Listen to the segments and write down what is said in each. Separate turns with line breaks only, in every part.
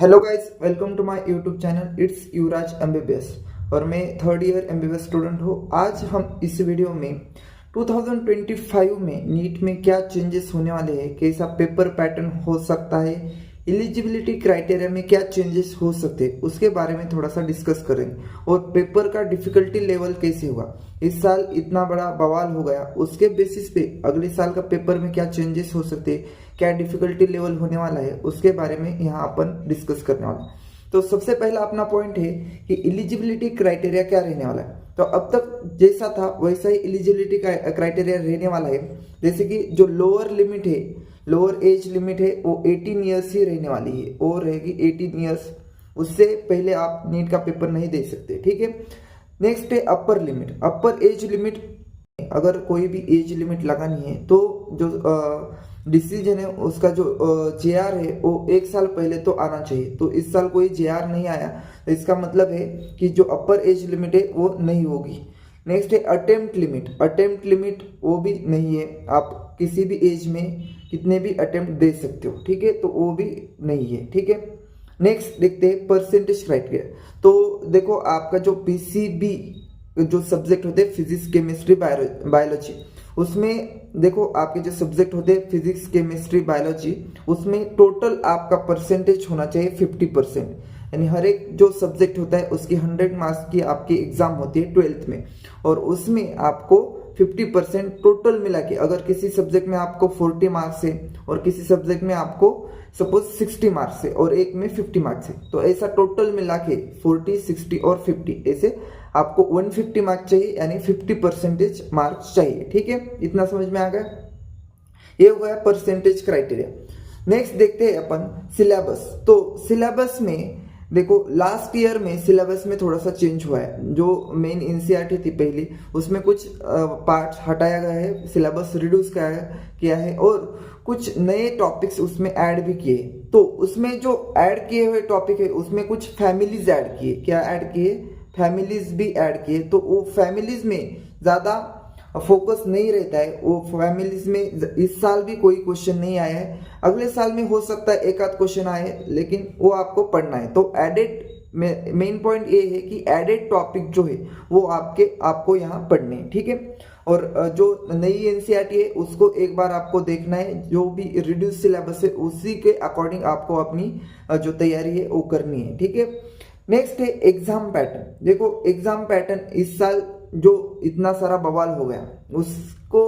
Hello guys, welcome to my YouTube channel. It's Yuvraj MBBS और मैं third year MBBS student हूँ। आज हम इस वीडियो में 2025 में नीट में क्या चेंजेस होने वाले हैं, कैसा पेपर पैटर्न हो सकता है, एलिजिबिलिटी क्राइटेरिया में क्या चेंजेस हो सकते हैं, उसके बारे में थोड़ा सा डिस्कस करेंगे। और पेपर का डिफिकल्टी लेवल कैसे हुआ, इस साल इतना बड़ा बवाल हो गया, उसके बेसिस पे अगले साल का पेपर में क्या चेंजेस हो सकते हैं, क्या डिफिकल्टी लेवल होने वाला है, उसके बारे में यहाँ अपन डिस्कस करने वाले हैं। तो सबसे पहला अपना पॉइंट है कि एलिजिबिलिटी क्राइटेरिया क्या रहने वाला है। तो अब तक जैसा था वैसा ही एलिजिबिलिटी क्राइटेरिया रहने वाला है। जैसे कि जो लोअर लिमिट है, लोअर एज लिमिट है, वो 18 ईयर्स ही रहने वाली है, वो रहेगी 18 ईयर्स। उससे पहले आप नीट का पेपर नहीं दे सकते, ठीक है। नेक्स्ट है अपर लिमिट। अपर एज लिमिट, अगर कोई भी एज लिमिट लगानी है तो जो डिसीजन है उसका जो जेआर है वो 1 साल पहले तो आना चाहिए। तो इस साल कोई जेआर नहीं आया, तो इसका मतलब है कि जो अपर एज लिमिट है वो नहीं होगी। नेक्स्ट है अटेम्प्ट लिमिट। अटेम्प्ट लिमिट वो भी नहीं है, आप किसी भी एज में कितने भी अटेम्प्ट दे सकते हो, ठीक है, तो वो भी नहीं है, ठीक है। नेक्स्ट देखते हैं परसेंटेज क्राइटेरिया। तो देखो आपका जो पीसीबी जो सब्जेक्ट होते हैं फिजिक्स केमिस्ट्री बायोलॉजी, उसमें देखो आपके जो सब्जेक्ट होते हैं फिजिक्स केमिस्ट्री बायोलॉजी, उसमें टोटल आपका परसेंटेज होना चाहिए 50%। यानी हर एक जो सब्जेक्ट होता है उसकी 100 मार्क्स की आपकी एग्जाम होती है 12th में, और उसमें आपको 50% टोटल मिला के, अगर किसी सब्जेक्ट में आपको 40 मार्क्स है और किसी सब्जेक्ट में आपको सपोज 60 मार्क्स है और एक में 50 मार्क्स है, तो ऐसा टोटल मिला के 40, 60 और 50 ऐसे आपको 150 मार्क्स चाहिए, यानी 50% मार्क्स चाहिए, ठीक है। इतना समझ में आ गया, ये हो गया परसेंटेज क्राइटेरिया। नेक्स्ट देखते हैं अपन सिलेबस। तो सिलेबस में देखो लास्ट ईयर में सिलेबस में थोड़ा सा चेंज हुआ है। जो मेन एनसीईआरटी थी पहली, उसमें कुछ पार्ट हटाया गया है, सिलेबस रिड्यूस किया है और कुछ नए टॉपिक्स उसमें ऐड भी किए। तो उसमें जो ऐड किए हुए टॉपिक है उसमें कुछ फैमिलीज ऐड किए। क्या ऐड किए? फैमिलीज भी ऐड किए। तो वो फैमिलीज में ज़्यादा फोकस नहीं रहता है, वो फैमिलीज में इस साल भी कोई क्वेश्चन नहीं आया है, अगले साल में हो सकता है एक आध क्वेश्चन आए, लेकिन वो आपको पढ़ना है। तो एडेड मेन पॉइंट ये है कि एडेड टॉपिक जो है वो आपको यहाँ पढ़ने हैं, ठीक है। और जो नई एनसीईआरटी है उसको एक बार आपको देखना है, जो भी रिड्यूस सिलेबस है उसी के अकॉर्डिंग आपको अपनी जो तैयारी है वो करनी है, ठीक है। नेक्स्ट है एग्जाम पैटर्न। देखो एग्जाम पैटर्न इस साल जो इतना सारा बवाल हो गया उसको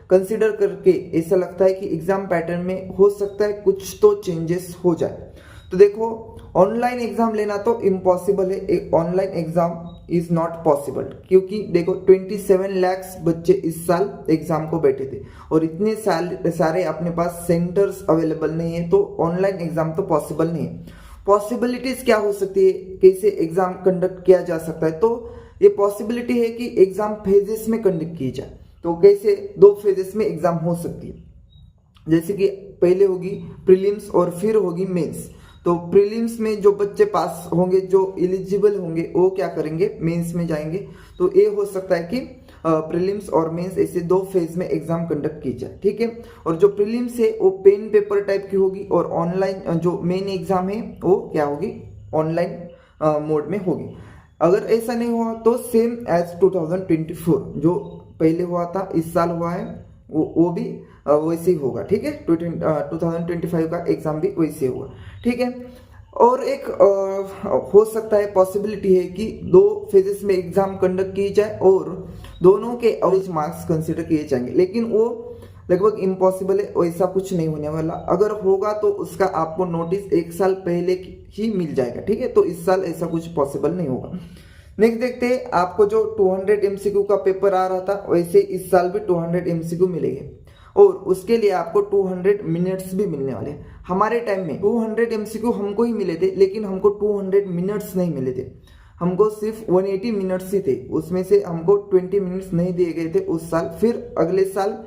कंसिडर करके ऐसा लगता है कि एग्जाम पैटर्न में हो सकता है कुछ तो चेंजेस हो जाए। तो देखो ऑनलाइन एग्जाम लेना तो इम्पॉसिबल है, online exam is not possible, क्योंकि देखो 27 लाख बच्चे इस साल एग्जाम को बैठे थे और इतने सारे अपने पास सेंटर्स अवेलेबल नहीं है, तो ऑनलाइन एग्जाम तो पॉसिबल नहीं है। पॉसिबिलिटीज क्या हो सकती है, कैसे एग्जाम कंडक्ट किया जा सकता है? तो ये पॉसिबिलिटी है कि एग्जाम फेजेस में कंडक्ट की जाए। तो कैसे? 2 फेजेस में एग्जाम हो सकती है, जैसे कि पहले होगी प्रीलिम्स और फिर होगी मेंस। तो प्रीलिम्स में जो बच्चे पास होंगे, जो एलिजिबल होंगे, वो क्या करेंगे, मेंस में जाएंगे। तो ये हो सकता है कि प्रीलिम्स और मेंस ऐसे 2 फेज में एग्जाम कंडक्ट की जाए, ठीक है। और जो प्रीलिम्स है वो पेन पेपर टाइप की होगी और ऑनलाइन जो मेन एग्जाम है वो क्या होगी, ऑनलाइन मोड में होगी। अगर ऐसा नहीं हुआ तो सेम एज 2024 जो पहले हुआ था इस साल हुआ है वो भी वैसे ही होगा, ठीक है। 2025 का एग्जाम भी वैसे होगा, ठीक है। और एक हो सकता है पॉसिबिलिटी है कि 2 फेजेस में एग्जाम कंडक्ट की जाए और दोनों के एवरेज मार्क्स कंसिडर किए जाएंगे, लेकिन वो लगभग इम्पॉसिबल है, वैसा कुछ नहीं होने वाला। अगर होगा तो उसका आपको नोटिस 1 साल पहले ही मिल जाएगा, ठीक है। तो इस साल ऐसा कुछ पॉसिबल नहीं होगा। नेक्स्ट देखते हैं, आपको जो 200 MCQ का पेपर आ रहा था वैसे इस साल भी 200 MCQ मिलेंगे और उसके लिए आपको 200 मिनट्स भी मिलने वाले हैं। हमारे टाइम में 200 MCQ हमको ही मिले थे, लेकिन हमको 200 मिनट्स नहीं मिले थे, हमको सिर्फ 180 मिनट्स ही थे। उसमें से हमको 20 मिनट्स नहीं दिए गए थे उस साल। फिर अगले साल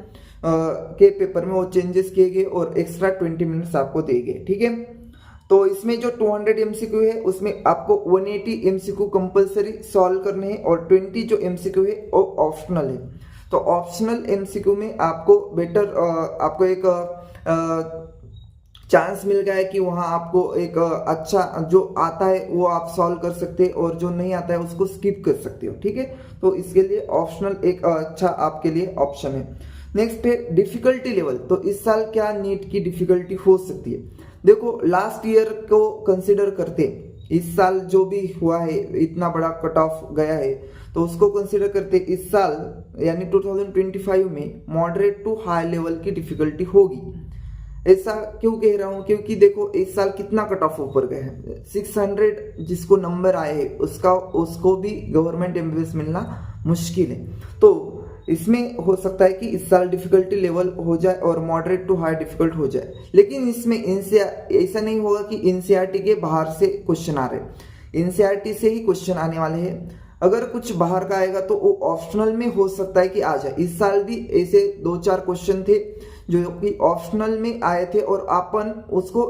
के पेपर में वो चेंजेस किए गए और एक्स्ट्रा 20 मिनट्स आपको दिए गए, ठीक है। तो इसमें जो 200 MCQ है उसमें आपको 180 MCQ कंपलसरी सॉल्व करने हैं और 20 जो MCQ है वो ऑप्शनल है। तो ऑप्शनल MCQ में आपको बेटर आपको एक चांस मिल गया है कि वहाँ आपको एक अच्छा जो आता है वो आप सॉल्व कर सकते हैं और जो नहीं आता है उसको स्किप कर सकते हो, ठीक है। तो इसके लिए ऑप्शनल एक अच्छा आपके लिए ऑप्शन है। नेक्स्ट है डिफिकल्टी लेवल। तो इस साल क्या नीट की डिफिकल्टी हो सकती है? देखो लास्ट ईयर को कंसिडर करते इस साल जो भी हुआ है, इतना बड़ा कट ऑफ गया है, तो उसको कंसिडर करते इस साल यानी 2025 में मॉडरेट टू हाई लेवल की डिफिकल्टी होगी। ऐसा क्यों कह रहा हूं? क्योंकि देखो इस साल कितना कट ऑफ ऊपर गया है, 600 जिसको नंबर आए हैं उसको भी गवर्नमेंट एमबीबीएस मिलना मुश्किल है। तो इसमें हो सकता है कि इस साल डिफिकल्टी लेवल हो जाए और मॉडरेट टू हाई डिफिकल्ट हो जाए, लेकिन इसमें ऐसा नहीं होगा कि एनसीईआरटी के बाहर से क्वेश्चन आ रहे, एनसीईआरटी से ही क्वेश्चन आने वाले हैं। अगर कुछ बाहर का आएगा तो वो ऑप्शनल में हो सकता है कि आ जाए। इस साल भी ऐसे 2-4 क्वेश्चन थे जो कि ऑप्शनल में आए थे और अपन उसको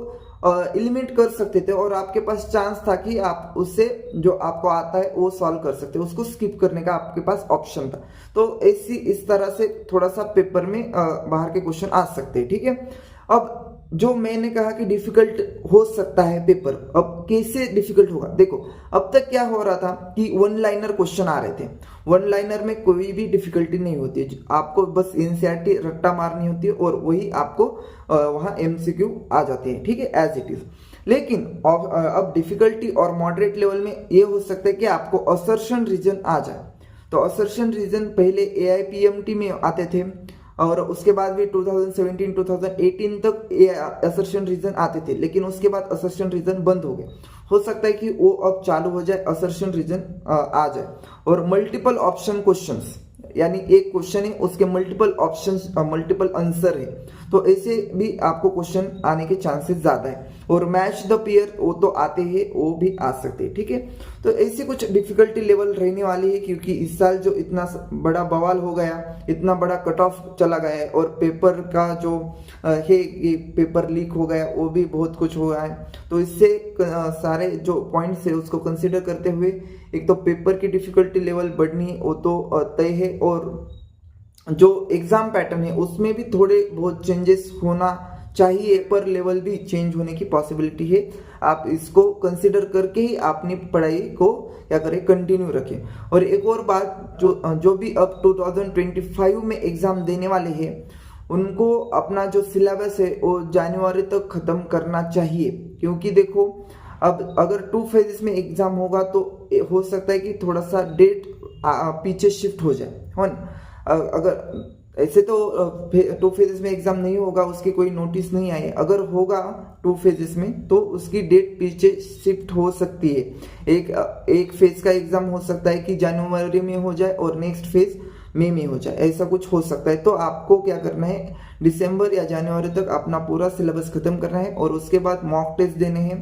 एलिमिनेट कर सकते थे और आपके पास चांस था कि आप उससे जो आपको आता है वो सॉल्व कर सकते हो, उसको स्किप करने का आपके पास ऑप्शन था। तो इस तरह से थोड़ा सा पेपर में बाहर के क्वेश्चन आ सकते हैं, ठीक है। अब जो मैंने कहा कि डिफिकल्ट हो सकता है पेपर, अब कैसे डिफिकल्ट होगा? देखो अब तक क्या हो रहा था कि वन लाइनर क्वेश्चन आ रहे थे। वन लाइनर में कोई भी डिफिकल्टी नहीं होती है, आपको बस एनसीईआरटी रट्टा मारनी होती है और वही आपको वहाँ एमसीक्यू आ जाते हैं, ठीक है, एज इट इज। लेकिन अब डिफिकल्टी और मॉडरेट लेवल में ये हो सकता है कि आपको असर्शन रीजन आ जाए। तो असर्शन रीजन पहले एआईपीएमटी में आते थे और उसके बाद भी 2017-2018 तक असर्शन रीजन आते थे, लेकिन उसके बाद असर्शन रीजन बंद हो गए। हो सकता है कि वो अब चालू हो जाए, असर्शन रीजन आ जाए। और मल्टीपल ऑप्शन क्वेश्चंस, यानी एक क्वेश्चन है उसके मल्टीपल ऑप्शंस मल्टीपल आंसर है, तो ऐसे भी आपको क्वेश्चन आने के चांसेस ज्यादा है। और मैच द पेयर वो तो आते हैं, वो भी आ सकते हैं, ठीक है। तो ऐसी कुछ डिफिकल्टी लेवल रहने वाली है, क्योंकि इस साल जो इतना बड़ा बवाल हो गया, इतना बड़ा कट ऑफ चला गया है और पेपर का जो है ये पेपर लीक हो गया, वो भी बहुत कुछ हुआ है। तो इससे सारे जो पॉइंट्स है उसको कंसिडर करते हुए एक तो पेपर की डिफिकल्टी लेवल बढ़नी वो तो तय है, और जो एग्जाम पैटर्न है उसमें भी थोड़े बहुत चेंजेस होना चाहिए, पर लेवल भी चेंज होने की पॉसिबिलिटी है। आप इसको कंसिडर करके ही अपनी पढ़ाई को क्या करें, कंटिन्यू रखें। और एक और बात, जो भी अब 2025 में एग्जाम देने वाले हैं उनको अपना जो सिलेबस है वो जनवरी तक खत्म करना चाहिए, क्योंकि देखो अब अगर 2 फेजेस में एग्जाम होगा तो हो सकता है कि थोड़ा सा डेट पीछे शिफ्ट हो जाए। अगर ऐसे तो 2 फेजेस में एग्जाम नहीं होगा, उसकी कोई नोटिस नहीं आई, अगर होगा 2 फेजेस में तो उसकी डेट पीछे शिफ्ट हो सकती है। एक फेज का एग्जाम हो सकता है कि जनवरी में हो जाए और नेक्स्ट फेज मई में हो जाए, ऐसा कुछ हो सकता है। तो आपको क्या करना है, दिसंबर या जनवरी तक अपना पूरा सिलेबस खत्म करना है और उसके बाद मॉक टेस्ट देने हैं,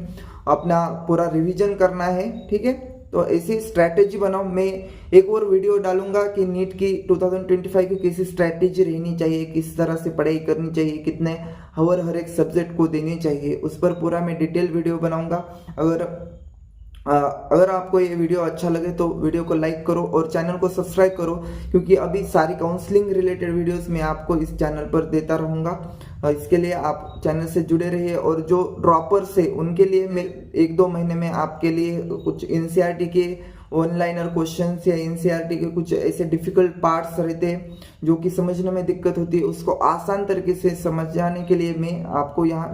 अपना पूरा रिवीजन करना है, ठीक है। तो ऐसी स्ट्रैटेजी बनाओ। मैं एक और वीडियो डालूंगा कि नीट की 2025 की कैसी स्ट्रैटेजी रहनी चाहिए, किस तरह से पढ़ाई करनी चाहिए, कितने आवर हर एक सब्जेक्ट को देने चाहिए, उस पर पूरा मैं डिटेल वीडियो बनाऊंगा। अगर आपको ये वीडियो अच्छा लगे तो वीडियो को लाइक करो और चैनल को सब्सक्राइब करो, क्योंकि अभी सारी काउंसलिंग रिलेटेड वीडियोस मैं आपको इस चैनल पर देता रहूँगा। इसके लिए आप चैनल से जुड़े रहिए। और जो ड्रॉपर्स है उनके लिए मैं 1-2 महीने में आपके लिए कुछ एनसीईआरटी के ऑनलाइनर क्वेश्चंस या एनसीईआरटी के कुछ ऐसे डिफिकल्ट पार्ट्स रहते हैं जो कि समझने में दिक्कत होती है, उसको आसान तरीके से समझाने के लिए मैं आपको यहाँ